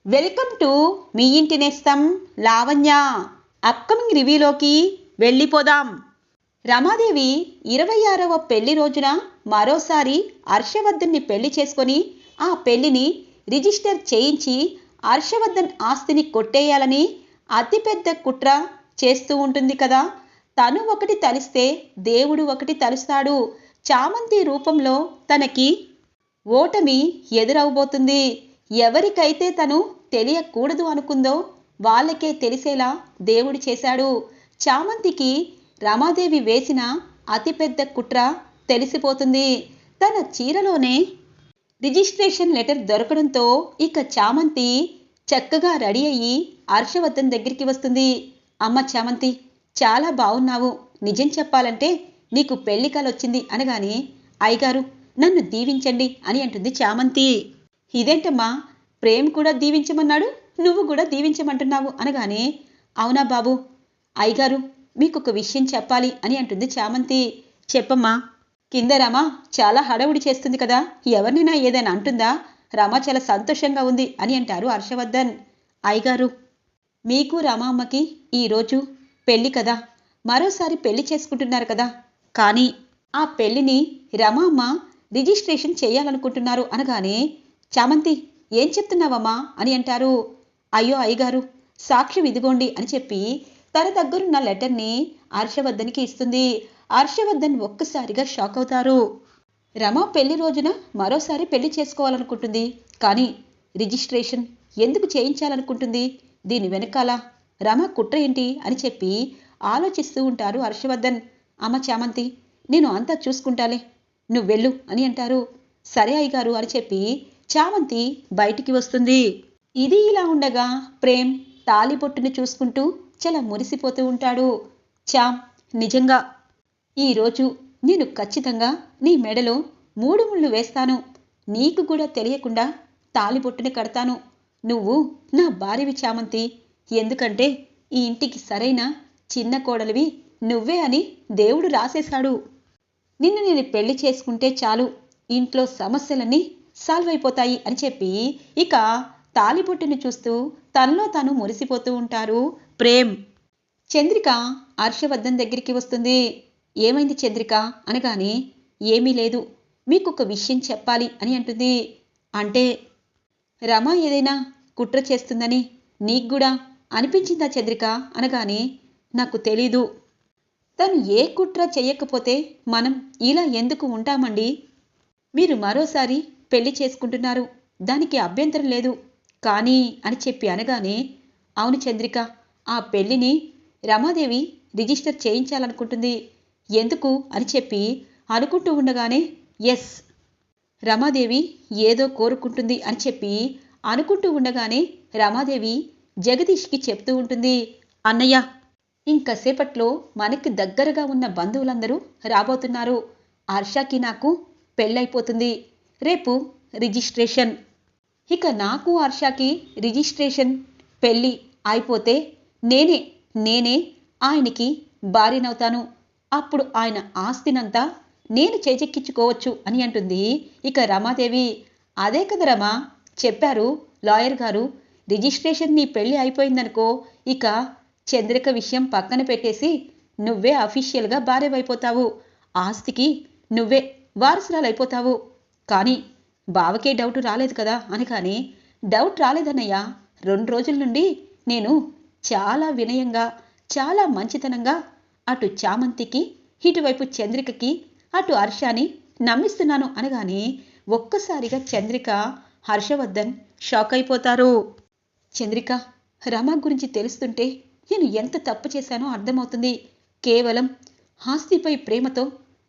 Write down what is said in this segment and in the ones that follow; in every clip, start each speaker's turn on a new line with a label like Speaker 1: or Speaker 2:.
Speaker 1: Welcome to me ఇంటి నేస్తం Lavanya. Upcoming రివ్యూలోకి వెళ్ళిపోదాం. రమాదేవి 26వ పెళ్లి రోజున మరోసారి హర్షవర్ధన్ని పెళ్లి చేసుకొని ఆ పెళ్లిని రిజిస్టర్ చేయించి హర్షవర్ధన్ ఆస్తిని కొట్టేయాలని అతిపెద్ద కుట్ర చేస్తూ ఉంటుంది కదా. తను ఒకటి తలిస్తే దేవుడు ఒకటి తలుస్తాడు. చామంతి రూపంలో తనకి ఓటమి ఎదురవబోతుంది. ఎవరికైతే తను తెలియకూడదు అనుకుందో వాళ్ళకే తెలిసేలా దేవుడు చేశాడు. చామంతికి రమాదేవి వేసిన అతిపెద్ద కుట్ర తెలిసిపోతుంది. తన చీరలోనే రిజిస్ట్రేషన్ లెటర్ దొరకడంతో ఇక చామంతి చక్కగా రెడీ అయ్యి హర్షవర్ధన్ దగ్గరికి వస్తుంది. అమ్మ చామంతి, చాలా బాగున్నావు. నిజం చెప్పాలంటే నీకు పెళ్లి కలొచ్చింది అనగానే, అయ్యగారు నన్ను దీవించండి అని అంటుంది చామంతి. ఇదేంటమ్మా, ప్రేమ్ కూడా దీవించమన్నాడు, నువ్వు కూడా దీవించమంటున్నావు అనగానే, అవునా బాబు, అయ్యగారు మీకొక విషయం చెప్పాలి అని అంటుంది చామంతి. చెప్పమ్మా. కింద రమ చాలా హడావుడి చేస్తుంది కదా, ఎవరినైనా ఏదైనా అంటుందా? రమ చాలా సంతోషంగా ఉంది అని అంటారు హర్షవర్ధన్. అయ్యగారు, మీకు రమామ్మకి ఈరోజు పెళ్లి కదా, మరోసారి పెళ్లి చేసుకుంటున్నారు కదా, కానీ ఆ పెళ్లిని రమామ్మ రిజిస్ట్రేషన్ చేయాలనుకుంటున్నారు అనగానే, చామంతి ఏం చెప్తున్నావమ్మా అని అంటారు. అయ్యో అయ్యగారు, సాక్ష్యం ఇదిగోండి అని చెప్పి తన దగ్గరున్న లెటర్ని హర్షవర్ధన్కి ఇస్తుంది. హర్షవర్ధన్ ఒక్కసారిగా షాక్ అవుతారు. రమ పెళ్లి రోజున మరోసారి పెళ్లి చేసుకోవాలనుకుంటుంది, కానీ రిజిస్ట్రేషన్ ఎందుకు చేయించాలనుకుంటుంది? దీని వెనకాల రమ కుట్ర ఏంటి అని చెప్పి ఆలోచిస్తూ ఉంటారు హర్షవర్ధన్. అమ్మ చామంతి, నేను అంతా చూసుకుంటాలే, నువ్వు వెళ్ళు అని అంటారు. సరే అయ్యగారు అని చెప్పి చామంతి బయటికి వస్తుంది. ఇది ఇలా ఉండగా ప్రేమ్ తాలిబొట్టుని చూసుకుంటూ చాలా మురిసిపోతూ ఉంటాడు. చామ్, నిజంగా ఈరోజు నేను ఖచ్చితంగా నీ మెడలో 3 ముళ్ళు వేస్తాను. నీకు కూడా తెలియకుండా తాలిబొట్టుని కడతాను. నువ్వు నా భార్యవి చామంతి. ఎందుకంటే ఈ ఇంటికి సరైన చిన్న కోడలివి నువ్వే అని దేవుడు రాసేశాడు. నిన్ను నేను పెళ్లి చేసుకుంటే చాలు, ఇంట్లో సమస్యలన్నీ సాల్వ్ అయిపోతాయి అని చెప్పి ఇక తాలిబొట్టుని చూస్తూ తనలో తాను మురిసిపోతూ ఉంటారు ప్రేమ్. చంద్రిక హర్షవర్ధన్ దగ్గరికి వస్తుంది. ఏమైంది చంద్రిక అనగానే, ఏమీ లేదు, మీకొక విషయం చెప్పాలి అని అంటుంది. అంటే రమ ఏదైనా కుట్ర చేస్తుందని నీకు కూడా అనిపించిందా చంద్రిక అనగానే, నాకు తెలీదు. తను ఏ కుట్ర చెయ్యకపోతే మనం ఇలా ఎందుకు ఉంటామండి? మీరు మరోసారి పెళ్లి చేసుకుంటున్నారు, దానికి అభ్యంతరం లేదు, కానీ అని చెప్పి అనగానే, అవును చంద్రిక, ఆ పెళ్లిని రమాదేవి రిజిస్టర్ చేయించాలనుకుంటుంది. ఎందుకు అని చెప్పి అనుకుంటూ ఉండగానే, ఎస్, రమాదేవి ఏదో కోరుకుంటుంది అని చెప్పి అనుకుంటూ ఉండగానే రమాదేవి జగదీష్కి చెప్తూ ఉంటుంది. అన్నయ్య, ఇంకసేపట్లో మనకి దగ్గరగా ఉన్న బంధువులందరూ రాబోతున్నారు. హర్షకి నాకు పెళ్ళైపోతుంది. రేపు రిజిస్ట్రేషన్. ఇక నాకు హర్షకి రిజిస్ట్రేషన్ పెళ్ళి అయిపోతే నేనే ఆయనకి భార్యనవుతాను. అప్పుడు ఆయన ఆస్తినంతా నేను చేజెక్కించుకోవచ్చు అని అంటుంది ఇక రమాదేవి. అదే కదా రమా చెప్పారు లాయర్ గారు, రిజిస్ట్రేషన్ నీ పెళ్ళి అయిపోయిందనుకో, ఇక చంద్రిక విషయం పక్కన పెట్టేసి నువ్వే అఫీషియల్గా భార్యవైపోతావు, ఆస్తికి నువ్వే వారసురాలైపోతావు. కానీ బావకే డౌట్ రాలేదు కదా అనగానే, డౌట్ రాలేదన్నయ్య, 2 రోజుల నుండి నేను చాలా వినయంగా, చాలా మంచితనంగా అటు చామంతికి, ఇటువైపు చంద్రికకి, అటు హర్షాని నమ్మిస్తున్నాను అనగానే ఒక్కసారిగా చంద్రిక, హర్షవర్ధన్ షాక్ అయిపోతారు. చంద్రిక, రమ గురించి తెలుస్తుంటే నేను ఎంత తప్పు చేశానో అర్థమవుతుంది. కేవలం ఆస్తిపై ప్రేమతో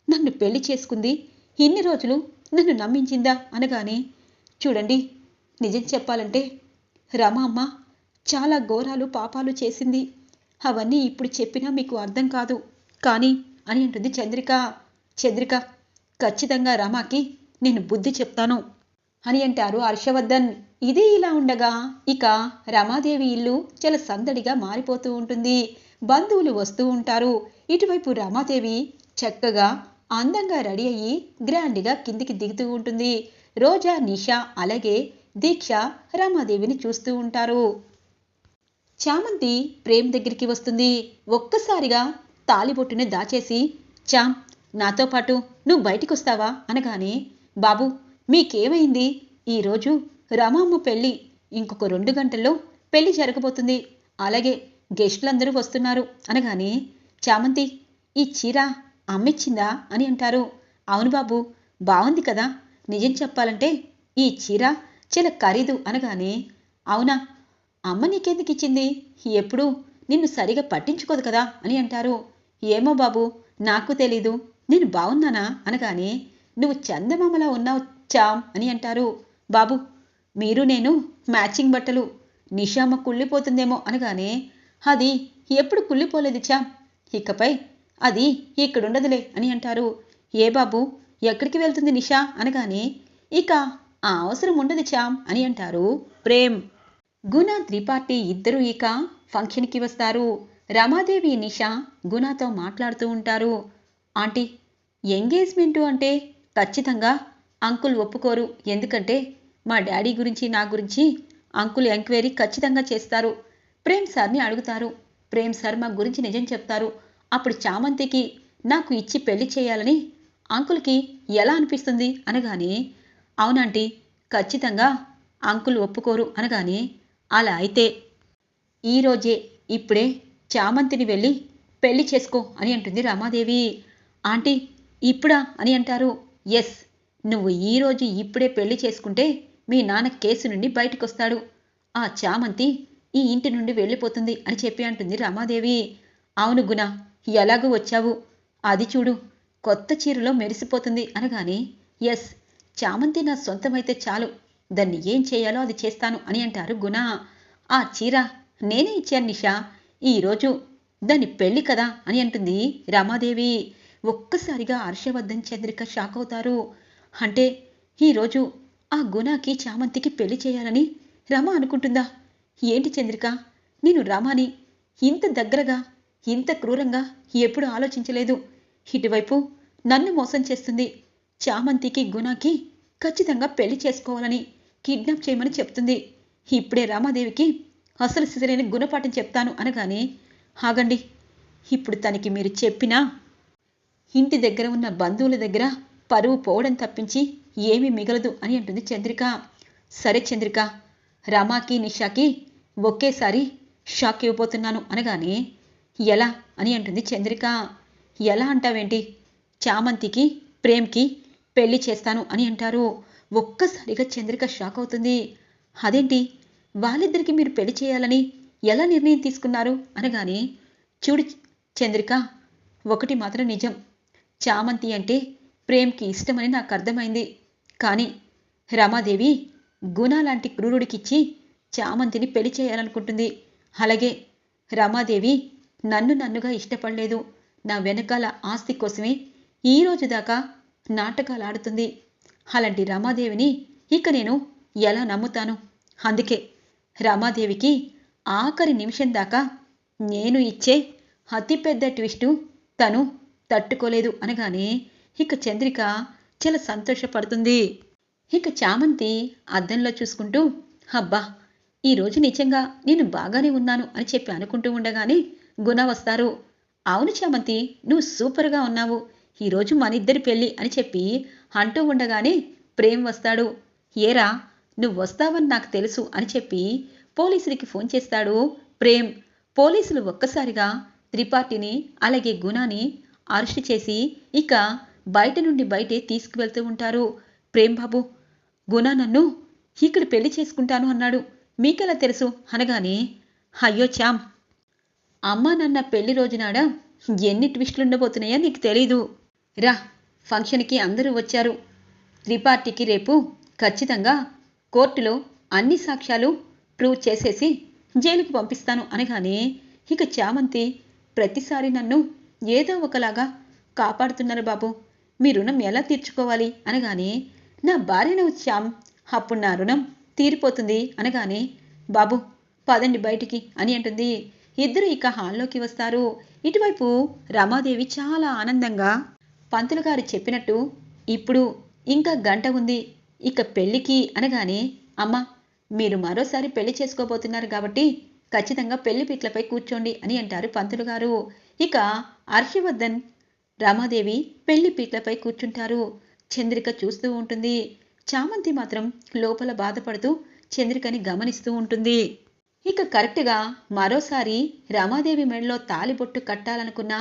Speaker 1: నన్ను పెళ్లి చేసుకుంది, ఇన్ని రోజులు నన్ను నమ్మించిందా అనగానే, చూడండి, నిజం చెప్పాలంటే రమ అమ్మ చాలా ఘోరాలు పాపాలు చేసింది. అవన్నీ ఇప్పుడు చెప్పినా మీకు అర్థం కాదు, కానీ అని అంటుంది చంద్రిక. చంద్రిక, ఖచ్చితంగా రమాకి నేను బుద్ధి చెప్తాను అని అంటారు హర్షవర్ధన్. ఇది ఇలా ఉండగా ఇక రమాదేవి ఇల్లు చాలా సందడిగా మారిపోతూ ఉంటుంది. బంధువులు వస్తూ ఉంటారు. ఇటువైపు రమాదేవి చక్కగా అందంగా రెడీ అయ్యి గ్రాండ్గా కిందికి దిగుతూ ఉంటుంది. రోజా, నిషా అలాగే దీక్ష రమాదేవిని చూస్తూ ఉంటారు. చామంతి ప్రేమ్ దగ్గరికి వస్తుంది. ఒక్కసారిగా తాలిబొట్టుని దాచేసి, చామ్, నాతో పాటు నువ్వు బయటికొస్తావా అనగానే, బాబు మీకేమైంది? ఈరోజు రమమ్మ పెళ్ళి, ఇంకొక 2 గంటల్లో పెళ్లి జరగబోతుంది. అలాగే గెస్టులందరూ వస్తున్నారు అనగానే, చామంతి, ఈ చీర అమ్మిచ్చిందా అని అంటారు. అవును బాబు, బాగుంది కదా. నిజం చెప్పాలంటే ఈ చీర చాలా ఖరీదు అనగానే, అవునా, అమ్మ నీకెందుకు ఇచ్చింది? ఎప్పుడూ నిన్ను సరిగా పట్టించుకోదు కదా అని అంటారు. ఏమో బాబు, నాకు తెలీదు. నేను బాగున్నానా అనగానే, నువ్వు చందమామలా ఉన్నావు చామ్ అని అంటారు. బాబు, మీరు నేను మ్యాచింగ్ బట్టలు. నిషామ్మ కుళ్ళిపోతుందేమో అనగానే, అది ఎప్పుడు కుళ్ళిపోలేదు చామ్, ఇకపై అది ఇక్కడుండదులే అని అంటారు. ఏ బాబు, ఎక్కడికి వెళ్తుంది నిషా అనగానే, ఇక ఆ అవసరం ఉండదు చామ్ అని అంటారు ప్రేమ్. గుణ, త్రిపాఠి ఇద్దరూ ఇక ఫంక్షన్కి వస్తారు. రమాదేవి, నిషా గుణతో మాట్లాడుతూ ఉంటారు. ఆంటీ, ఎంగేజ్మెంటు అంటే ఖచ్చితంగా అంకుల్ ఒప్పుకోరు. ఎందుకంటే మా డాడీ గురించి నా గురించి అంకుల్ ఎంక్వైరీ ఖచ్చితంగా చేస్తారు. ప్రేమ్ సార్ని అడుగుతారు. ప్రేమ్ సార్ మా గురించి నిజం చెప్తారు. అప్పుడు చామంతికి నాకు ఇచ్చి పెళ్లి చేయాలని అంకుల్కి ఎలా అనిపిస్తుంది అనగానే, అవునంటీ, ఖచ్చితంగా అంకుల్ ఒప్పుకోరు అనగానే, అలా అయితే ఈరోజే ఇప్పుడే చామంతిని వెళ్ళి పెళ్లి చేసుకో అని అంటుంది రమాదేవి. ఆంటీ, ఇప్పుడా అని అంటారు. ఎస్, నువ్వు ఈరోజు ఇప్పుడే పెళ్లి చేసుకుంటే మీ నాన్న కేసు నుండి బయటకొస్తాడు. ఆ చామంతి ఈ ఇంటి నుండి వెళ్ళిపోతుంది అని చెప్పి అంటుంది రమాదేవి. అవును గుణ, ఎలాగూ వచ్చావు, అది చూడు, కొత్త చీరలో మెరిసిపోతుంది అనగానే, ఎస్, చామంతి నా సొంతమైతే చాలు, దాన్ని ఏం చేయాలో అది చేస్తాను అని అంటారు గుణ. ఆ చీర నేనే ఇచ్చాను నిషా, ఈరోజు దాని పెళ్లి కదా అని అంటుంది రమాదేవి. ఒక్కసారిగా హర్షవర్ధన్, చంద్రిక షాక్ అవుతారు. అంటే ఈరోజు ఆ గుణకి చామంతికి పెళ్లి చేయాలని రమ అనుకుంటుందా? ఏంటి చంద్రిక, నేను రమాని ఇంత దగ్గరగా, ఇంత క్రూరంగా ఎప్పుడు ఆలోచించలేదు. ఇటువైపు నన్ను మోసం చేస్తుంది. చామంతికి గుణకి ఖచ్చితంగా పెళ్లి చేసుకోవాలని, కిడ్నాప్ చేయమని చెప్తుంది. ఇప్పుడే రామాదేవికి అసలు సిసరైన గుణపాఠం చెప్తాను అనగానే, ఆగండి, ఇప్పుడు తనకి మీరు చెప్పినా ఇంటి దగ్గర ఉన్న బంధువుల దగ్గర పరువు పోవడం తప్పించి ఏమీ మిగలదు అని అంటుంది చంద్రిక. సరే చంద్రిక, రమాకి నిషాకి ఒకేసారి షాక్ ఇవ్వబోతున్నాను అనగానే, ఎలా అని అంటుంది చంద్రిక. ఎలా అంటావేంటి? చామంతికి ప్రేమ్కి పెళ్లి చేస్తాను అని అంటారు. ఒక్కసారిగా చంద్రిక షాక్ అవుతుంది. అదేంటి, వాళ్ళిద్దరికి మీరు పెళ్లి చేయాలని ఎలా నిర్ణయం తీసుకున్నారు అనగానే, చూడు చంద్రిక, ఒకటి మాత్రం నిజం, చామంతి అంటే ప్రేమ్కి ఇష్టమని నాకు అర్థమైంది. కానీ రమాదేవి గుణ లాంటి క్రూరుడికిచ్చి చామంతిని పెళ్లి చేయాలనుకుంటుంది. అలాగే రమాదేవి నన్నుగా ఇష్టపడలేదు. నా వెనకాల ఆస్తి కోసమే ఈరోజు దాకా నాటకాలు ఆడుతుంది. అలాంటి రమాదేవిని ఇక నేను ఎలా నమ్ముతాను? అందుకే రమాదేవికి ఆఖరి నిమిషం దాకా నేను ఇచ్చే అతిపెద్ద ట్విస్టు తను తట్టుకోలేదు అనగానే, ఇక చంద్రిక చాలా సంతోషపడుతుంది. ఇక చామంతి అద్దంలో చూసుకుంటూ, అబ్బా, ఈరోజు నిజంగా నేను బాగానే ఉన్నాను అని చెప్పి అనుకుంటూ ఉండగానే గుణ వస్తారు. అవును చామంతి, నువ్వు సూపర్గా ఉన్నావు, ఈరోజు మనిద్దరి పెళ్ళి అని చెప్పి అంటూ ఉండగానే ప్రేమ్ వస్తాడు. ఏరా, నువ్వు వస్తావని నాకు తెలుసు అని చెప్పి పోలీసులకి ఫోన్ చేస్తాడు ప్రేమ్. పోలీసులు ఒక్కసారిగా త్రిపాఠిని అలాగే గుణాని అరెస్ట్ చేసి ఇక బయట నుండి బయటే తీసుకువెళ్తూ ఉంటారు. ప్రేమ్ బాబు, గుణ నన్ను ఇక్కడ పెళ్లి చేసుకుంటాను అన్నాడు, మీకెలా తెలుసు అనగానే, అయ్యో చామ్, అమ్మా నాన్న పెళ్లి రోజునాడ ఎన్ని ట్విస్టులుండబోతున్నాయో నీకు తెలీదు. రా, ఫంక్షన్కి అందరూ వచ్చారు. త్రిపాఠికి రేపు ఖచ్చితంగా కోర్టులో అన్ని సాక్ష్యాలు ప్రూవ్ చేసేసి జైలుకు పంపిస్తాను అనగానే, ఇక చామంతి, ప్రతిసారి నన్ను ఏదో ఒకలాగా కాపాడుతున్నారు బాబు, మీ రుణం ఎలా తీర్చుకోవాలి అనగానే, నా భార్యను చామ్, అప్పుడు నా రుణం తీరిపోతుంది అనగానే, బాబు పదండి బయటికి అని అంటుంది. ఇద్దరు ఇక హాల్లోకి వస్తారు. ఇటువైపు రమాదేవి చాలా ఆనందంగా, పంతులు గారు చెప్పినట్టు ఇప్పుడు ఇంకా గంట ఉంది ఇక పెళ్ళికి అనగానే, అమ్మా, మీరు మరోసారి పెళ్లి చేసుకోబోతున్నారు కాబట్టి ఖచ్చితంగా పెళ్లి పీట్లపై కూర్చోండి అని అంటారు పంతులు గారు. ఇక హర్షవర్ధన్, రమాదేవి పెళ్లి పీట్లపై కూర్చుంటారు. చంద్రిక చూస్తూ ఉంటుంది. చామంతి మాత్రం లోపల బాధపడుతూ చంద్రికని గమనిస్తూ ఉంటుంది. ఇక కరెక్ట్గా మరోసారి రమాదేవి మెడలో తాలిబొట్టు కట్టాలనుకున్న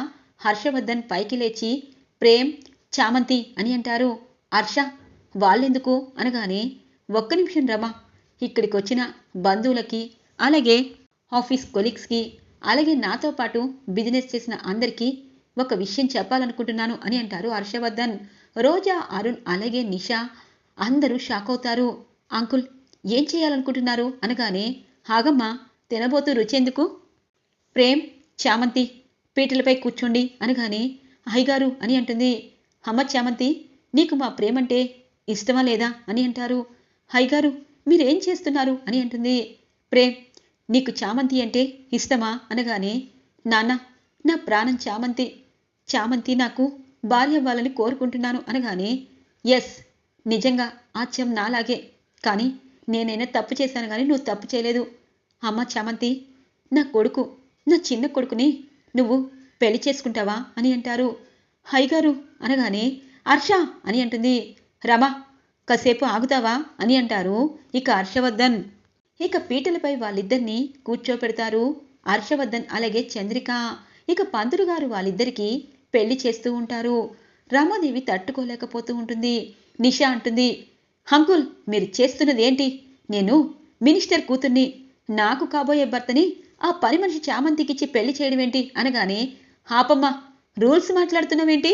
Speaker 1: హర్షవర్ధన్ పైకి లేచి ప్రేమ్, చామంతి అని అంటారు. హర్ష, వాళ్ళెందుకు అనగానే, ఒక్క నిమిషం రమా, ఇక్కడికి వచ్చిన బంధువులకి, అలాగే ఆఫీస్ కొలీగ్స్కి, అలాగే నాతో పాటు బిజినెస్ చేసిన అందరికీ ఒక విషయం చెప్పాలనుకుంటున్నాను అని అంటారు హర్షవర్ధన్. రోజా, అరుణ్, అలాగే నిషా అందరూ షాక్ అవుతారు. అంకుల్, ఏం చేయాలనుకుంటున్నారు అనగానే, ఆగమ్మా, తినబోతూ రుచెందుకు, ప్రేమ్, చామంతి పీటలపై కూర్చోండి అనగానే, అయ్యగారు అని అంటుంది. అమ్మ చామంతి, నీకు మా ప్రేమంటే ఇష్టమా లేదా అని అంటారు. అయ్యగారు, మీరేం చేస్తున్నారు అని అంటుంది. ప్రేమ్, నీకు చామంతి అంటే ఇష్టమా అనగానే, నాన్న, నా ప్రాణం చామంతి, చామంతి నాకు భార్య అవ్వాలని కోరుకుంటున్నాను అనగానే, ఎస్, నిజంగా ఆచ్యం నాలాగే, కానీ నేనైనా తప్పు చేశాను కానీ నువ్వు తప్పు చేయలేదు. అమ్మ చామంతి, నా కొడుకు, నా చిన్న కొడుకుని నువ్వు పెళ్లి చేసుకుంటావా అని అంటారు. హైగారు అనగానే, హర్ష అని అంటుంది. రమా, కాసేపు ఆగుతావా అని అంటారు ఇక హర్షవర్ధన్. ఇక పీటలపై వాళ్ళిద్దరినీ కూర్చోపెడతారు హర్షవర్ధన్ అలాగే చంద్రిక. ఇక పంతులు గారు వాళ్ళిద్దరికీ పెళ్లి చేస్తూ ఉంటారు. రమాదేవి తట్టుకోలేకపోతూ ఉంటుంది. నిషా అంటుంది, అంకుల్, మీరు చేస్తున్నది ఏంటి? నేను మినిస్టర్ కూతుర్ని, నాకు కాబోయే భర్తని ఆ పని మనిషి చామంతికిచ్చి పెళ్లి చేయడం ఏంటి అనగానే, ఆపమ్మా, రూల్స్ మాట్లాడుతున్నావేంటి?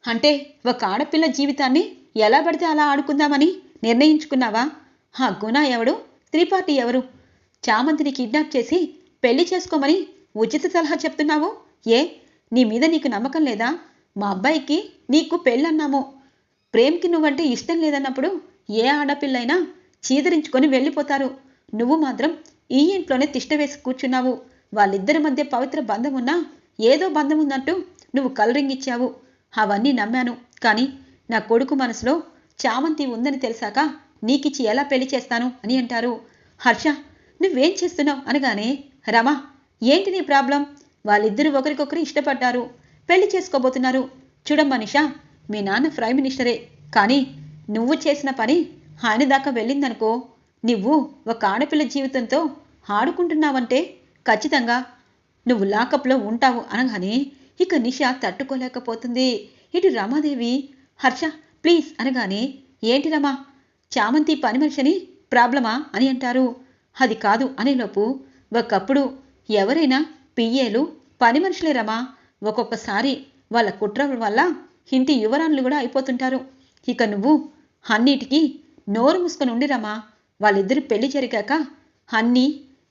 Speaker 1: అంటే ఒక ఆడపిల్ల జీవితాన్ని ఎలా పడితే అలా ఆడుకుందామని నిర్ణయించుకున్నావా? ఆ గుణ ఎవడు, త్రిపాఠి ఎవరు? చామంతిని కిడ్నాప్ చేసి పెళ్లి చేసుకోమని ఉచిత సలహా చెప్తున్నావు? ఏ, నీ మీద నీకు నమ్మకం లేదా? మా అబ్బాయికి నీకు పెళ్ళన్నాము, ప్రేమ్కి నువ్వంటే ఇష్టం లేదన్నప్పుడు ఏ ఆడపిల్లైనా చీదరించుకొని వెళ్ళిపోతారు. నువ్వు మాత్రం ఈ ఇంట్లోనే తిష్ట వేసి కూర్చున్నావు. వాళ్ళిద్దరి మధ్య పవిత్ర బంధం ఉన్నా ఏదో బంధం ఉన్నట్టు నువ్వు కలరింగిచ్చావు. అవన్నీ నమ్మాను, కానీ నా కొడుకు మనసులో చామంతి ఉందని తెలిసాక నీకిచ్చి ఎలా పెళ్లి చేస్తాను అని అంటారు. హర్ష, నువ్వేం చేస్తున్నావు అనగానే, రమా, ఏంటి నీ ప్రాబ్లం? వాళ్ళిద్దరూ ఒకరికొకరు ఇష్టపడ్డారు, పెళ్లి చేసుకోబోతున్నారు. చూడమ్మా నిషా, మీ నాన్న ప్రైమ్ మినిస్టరే, కానీ నువ్వు చేసిన పని ఆయన దాకా వెళ్ళిందనుకో, నువ్వు ఒక ఆడపిల్ల జీవితంతో ఆడుకుంటున్నావంటే ఖచ్చితంగా నువ్వు లాకప్లో ఉంటావు అనగానే ఇక నిషా తట్టుకోలేకపోతుంది. ఇటు రమాదేవి, హర్ష ప్లీజ్ అనగానే, ఏంటి రమా, చామంతి పని మనిషిని ప్రాబ్లమా అని అంటారు. అది కాదు అనేలోపు, ఒకప్పుడు ఎవరైనా పియ్యేలు పని మనుషులే రమా, ఒక్కొక్కసారి వాళ్ళ కుట్ర వల్ల ఇంటి యువరాన్లు కూడా అయిపోతుంటారు. ఇక నువ్వు అన్నిటికీ నోరు మూసుకొని ఉండి రమా, వాళ్ళిద్దరు పెళ్లి జరిగాక అన్నీ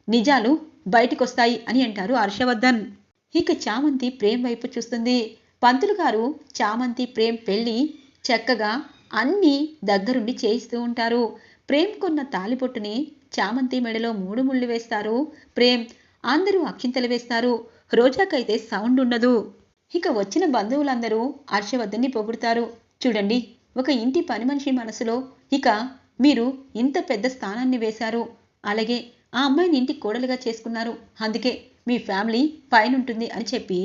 Speaker 1: నిజాలు బయటికొస్తాయి అని అంటారు హర్షవర్ధన్. ఇక చామంతి ప్రేమ్ వైపు చూస్తుంది. పంతులు గారు చామంతి ప్రేమ్ పెళ్లి చక్కగా అన్నీ దగ్గరుండి చేయిస్తూ ఉంటారు. ప్రేమ్ కొన్న తాలిబొట్టుని చామంతి మెడలో 3 ముళ్ళు వేస్తారు ప్రేమ్. అందరూ అక్షింతలు వేస్తారు. రోజాకైతే సౌండ్ ఉండదు. ఇక వచ్చిన బంధువులందరూ హర్షవర్ధన్ని పొగుడుతారు. చూడండి, ఒక ఇంటి పని మనిషి మనసులో ఇక మీరు ఇంత పెద్ద స్థానాన్ని వేశారు, అలాగే ఆ అమ్మాయిని ఇంటి కోడలుగా చేసుకున్నారు, అందుకే మీ ఫ్యామిలీ పైనుంటుంది అని చెప్పి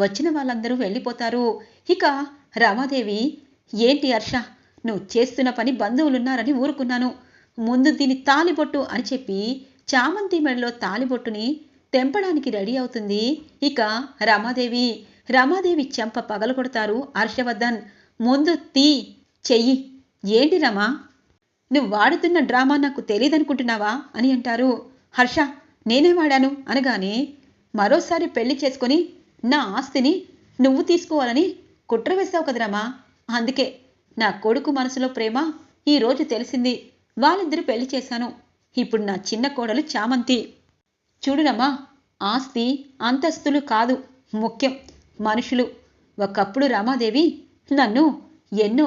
Speaker 1: వచ్చిన వాళ్ళందరూ వెళ్ళిపోతారు. ఇక రమాదేవి, ఏంటి హర్ష, నువ్వు చేస్తున్న పని బంధువులున్నారని ఊరుకున్నాను, ముందు దీని తాలిబొట్టు అని చెప్పి చామంతి మెడలో తాలిబొట్టుని తెంపడానికి రెడీ అవుతుంది ఇక రమాదేవి. రమాదేవి చెంప పగలగొడతారు హర్షవర్ధన్. ముందు తీ చెయ్యి. ఏంటి రమా, నువ్వు వాడుతున్న డ్రామా నాకు తెలియదనుకుంటున్నావా అని అంటారు. హర్ష, నేనే వాడాను అనగానే, మరోసారి పెళ్లి చేసుకొని నా ఆస్తిని నువ్వు తీసుకోవాలని కుట్ర వేశావు కదరమా, అందుకే నా కొడుకు మనసులో ప్రేమ ఈరోజు తెలిసింది, వాళ్ళిద్దరూ పెళ్లి చేశాను. ఇప్పుడు నా చిన్న కోడలు చామంతి. చూడురమ్మా, ఆస్తి అంతస్తులు కాదు ముఖ్యం, మనుషులు. ఒకప్పుడు రమాదేవి నన్ను ఎన్నో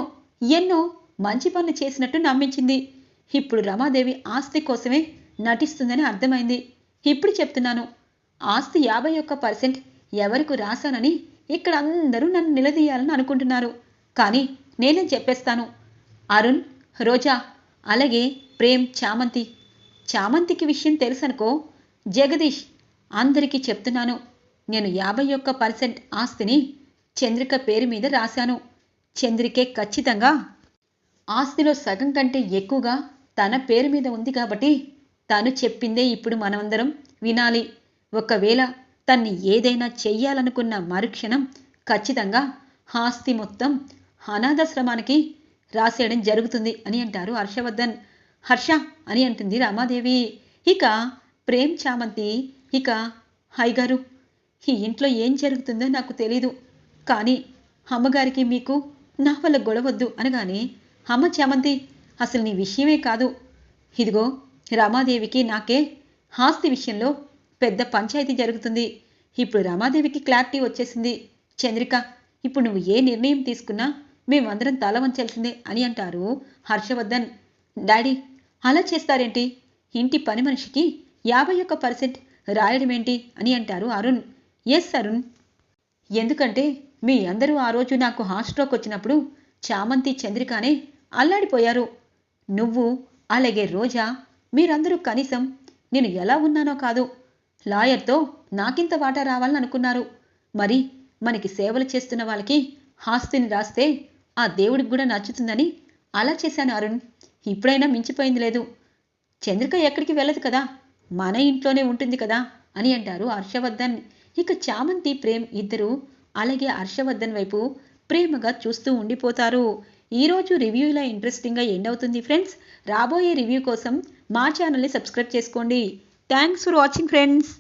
Speaker 1: ఎన్నో మంచి పనులు చేసినట్టు నమ్మించింది. ఇప్పుడు రమాదేవి ఆస్తి కోసమే నటిస్తుందని అర్థమైంది. ఇప్పుడు చెప్తున్నాను, ఆస్తి 51% ఎవరికి రాశానని ఇక్కడ అందరూ నన్ను నిలదీయాలని అనుకుంటున్నారు, కానీ నేనే చెప్పేస్తాను. అరుణ్, రోజా, అలాగే ప్రేమ్ చామంతి. చామంతికి విషయం తెలుసనుకో జగదీష్, అందరికీ చెప్తున్నాను, నేను 51% ఆస్తిని చంద్రిక పేరు మీద రాశాను. చంద్రికే ఖచ్చితంగా ఆస్తిలో సగం కంటే ఎక్కువగా తన పేరు మీద ఉంది కాబట్టి తను చెప్పిందే ఇప్పుడు మనమందరం వినాలి. ఒకవేళ తన్ని ఏదైనా చెయ్యాలనుకున్న మరుక్షణం ఖచ్చితంగా ఆస్తి మొత్తం అనాథాశ్రమానికి రాసేయడం జరుగుతుంది అని అంటారు హర్షవర్ధన్. హర్ష అని అంటుంది రమాదేవి. ఇక ప్రేమ్ చామంతి ఇక హైగారు, ఈ ఇంట్లో ఏం జరుగుతుందో నాకు తెలీదు, కానీ అమ్మగారికి మీకు నా వల్ల గొడవద్దు అనగానే, అమ్మ చామంతి, అసలు నీ విషయమే కాదు, ఇదిగో రమాదేవికి నాకే ఆస్తి విషయంలో పెద్ద పంచాయతీ జరుగుతుంది. ఇప్పుడు రమాదేవికి క్లారిటీ వచ్చేసింది. చంద్రిక, ఇప్పుడు నువ్వు ఏ నిర్ణయం తీసుకున్నా మేమందరం తల వంచాల్సిందే అని అంటారు హర్షవర్ధన్. డాడీ, అలా చేస్తారేంటి? ఇంటి పని మనిషికి 51% రాయడమేంటి అని అంటారు అరుణ్. ఎస్ అరుణ్, ఎందుకంటే మీ అందరూ ఆ రోజు నాకు హార్ట్స్ట్రోక్ వచ్చినప్పుడు చామంతి చంద్రికానే అల్లాడిపోయారు. నువ్వు అలాగే రోజా, మీరందరూ కనీసం నేను ఎలా ఉన్నానో కాదు, లాయర్తో నాకింత వాటా రావాలని అనుకున్నారు. మరి మనకి సేవలు చేస్తున్న వాళ్ళకి ఆస్తిని రాస్తే ఆ దేవుడికి కూడా నచ్చుతుందని అలా చేశాను అరుణ్. ఇప్పుడైనా మించిపోయింది లేదు. చంద్రిక ఎక్కడికి వెళ్ళదు కదా, మన ఇంట్లోనే ఉంటుంది కదా అని అంటారు హర్షవర్ధన్. ఇక చామంతి ప్రేమ్ ఇద్దరు అలాగే హర్షవర్ధన్ వైపు ప్రేమగా చూస్తూ ఉండిపోతారు. ఈరోజు రివ్యూ ఇలా ఇంట్రెస్టింగ్గా ఎండ్ అవుతుంది ఫ్రెండ్స్. రాబోయే రివ్యూ కోసం మా ఛానల్ని సబ్స్క్రైబ్ చేసుకోండి. Thanks for watching friends.